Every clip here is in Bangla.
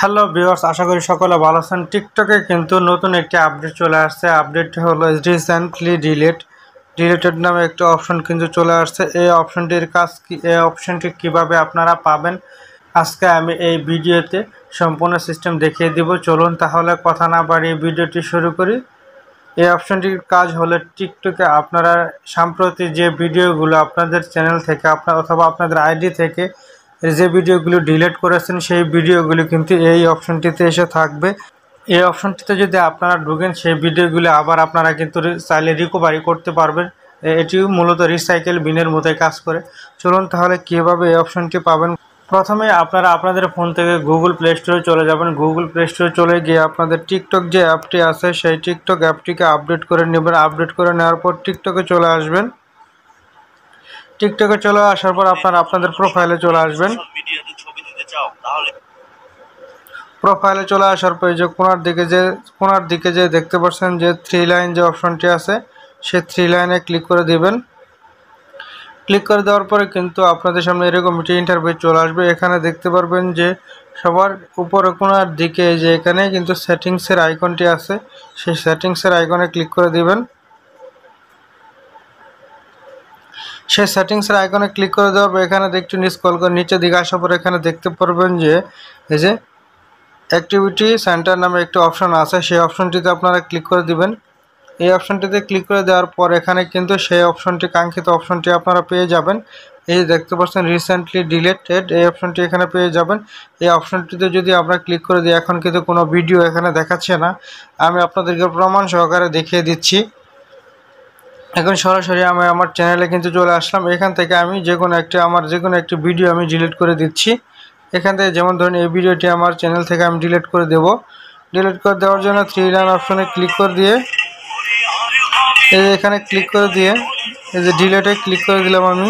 হ্যালো ভিউয়ার্স, আশা করি সকলে ভালো আছেন। টিকটকে কিন্তু নতুন একটি আপডেট চলে আসছে। আপডেটটি হলো রিসেন্টলি ডিলেটেড নামে একটি অপশন কিন্তু চলে আসছে। এই অপশনটির কাজ কি, এই অপশনটি কিভাবে আপনারা পাবেন, আজকে আমি এই ভিডিওতে সম্পূর্ণ সিস্টেম দেখিয়ে দিব। চলুন তাহলে কথা না বাড়িয়ে ভিডিওটি শুরু করি। এই অপশনটির কাজ হলো টিকটকে আপনারা সাম্প্রতি যে ভিডিওগুলো আপনাদের চ্যানেল থেকে অথবা আপনাদের আইডি থেকে যে ভিডিওগুলো ডিলিট করেছেন সেই ভিডিওগুলো কিন্তু এই অপশনটিতে এসে থাকবে। এই অপশনটিতে যদি আপনারা ঢুকেন সেই ভিডিওগুলো আবার আপনারা কিন্তু চাইলে রিকভারি করতে পারবেন। এটিও মূলত রিসাইকেল বিনের মতোই কাজ করে। চলুন তাহলে কীভাবে এই অপশনটি পাবেন। প্রথমে আপনারা আপনাদের ফোন থেকে গুগল প্লে স্টোরে চলে যাবেন। গুগল প্লে স্টোরে চলে গিয়ে আপনাদের টিকটক যে অ্যাপটি আছে সেই টিকটক অ্যাপটিকে আপডেট করে নেবেন। আপডেট করে নেওয়ার পর টিকটকে চলে আসবেন। টিকটকে চলে আসার পর আপনারা আপনাদের প্রোফাইলে চলে আসবেন। প্রোফাইলে চলে আসার পর যে কোণার দিকে যে দেখতে পাচ্ছেন যে থ্রি লাইন যে অপশনটি আছে সেই থ্রি লাইনে ক্লিক করে দিবেন। ক্লিক করে দেওয়ার পরে কিন্তু আপনাদের সামনে এরকম একটি ইন্টারফেস চলে আসবে। এখানে দেখতে পারবেন যে সবার উপরে কোণার দিকে যে এখানে কিন্তু সেটিংসের আইকনটি আছে, সেই সেটিংসের আইকনে ক্লিক করে দিবেন। সেই সেটিংসের আইকনে ক্লিক করে দেওয়ার পর এখানে একটু স্ক্রল করে নিচে দিকে আসার পর এখানে দেখতে পারবেন যে এই যে অ্যাক্টিভিটি সেন্টার নামে একটি অপশন আছে, সেই অপশনটিতে আপনারা ক্লিক করে দিবেন। এই অপশনটিতে ক্লিক করে দেওয়ার পর এখানে কিন্তু সেই অপশনটি, কাঙ্ক্ষিত অপশনটি আপনারা পেয়ে যাবেন। এই দেখতে পাচ্ছেন রিসেন্টলি ডিলেটেড, এই অপশনটি এখানে পেয়ে যাবেন। এই অপশনটিতে যদি আমরা ক্লিক করে দিই, এখন কিন্তু কোনো ভিডিও এখানে দেখাচ্ছে না। আমি আপনাদেরকে প্রমাণ সহকারে দেখিয়ে দিচ্ছি। এখন সরাসরি আমি আমার চ্যানেলে কিন্তু চলে আসলাম। এখান থেকে আমি যে কোনো একটি ভিডিও আমি ডিলিট করে দিচ্ছি। এখান থেকে যেমন ধরুন এই ভিডিওটি আমার চ্যানেল থেকে আমি ডিলিট করে দেব। ডিলিট করে দেওয়ার জন্য থ্রি লাইন অপশনে ক্লিক করে দিয়ে এই যে এখানে ক্লিক করে দিয়ে এই যে ডিলিটে ক্লিক করে দিলাম আমি।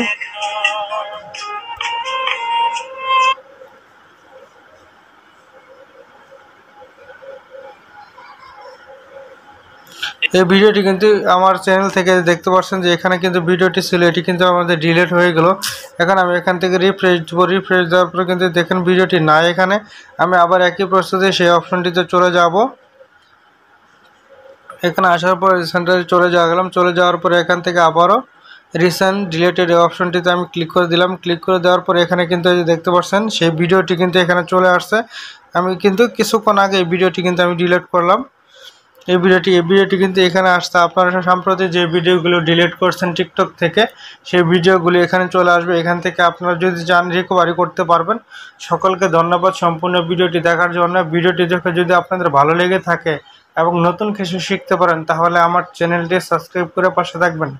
এই ভিডিওটি কিন্তু আমার চ্যানেল থেকে দেখতে পাচ্ছেন যে এখানে কিন্তু ভিডিওটি ছিল, এটি কিন্তু আমাদের ডিলিট হয়ে গেল। এখন আমি এখান থেকে রিফ্রেশ দেওয়ার পরে কিন্তু দেখেন ভিডিওটি নাই এখানে। আমি আবার একই প্রসেসে সেই অপশনটিতে চলে যাব। এখানে আসার পর সেন্টারে চলে গেলাম। চলে যাওয়ার পরে এখান থেকে আবারও রিসেন্ট ডিলেটেড এই অপশনটিতে আমি ক্লিক করে দিলাম। ক্লিক করে দেওয়ার পরে এখানে কিন্তু দেখতে পাচ্ছেন সেই ভিডিওটি কিন্তু এখানে চলে আসছে। আমি কিন্তু কিছুক্ষণ আগে এই ভিডিওটি কিন্তু আমি ডিলিট করলাম। এই ভিডিওটি কিন্তু এখানে আসছে। আপনারা সম্প্রতি যে ভিডিওগুলো ডিলিট করছেন টিকটক থেকে সেই ভিডিওগুলো এখানে চলে আসবে। এখান থেকে আপনারা যদি চান রিকভারি করতে পারবেন। সকলকে ধন্যবাদ সম্পূর্ণ ভিডিওটি দেখার জন্য। ভিডিওটি দেখে যদি আপনাদের ভালো লেগে থাকে এবং নতুন কিছু শিখতে পারেন তাহলে আমার চ্যানেলটি সাবস্ক্রাইব করে পাশে থাকবেন।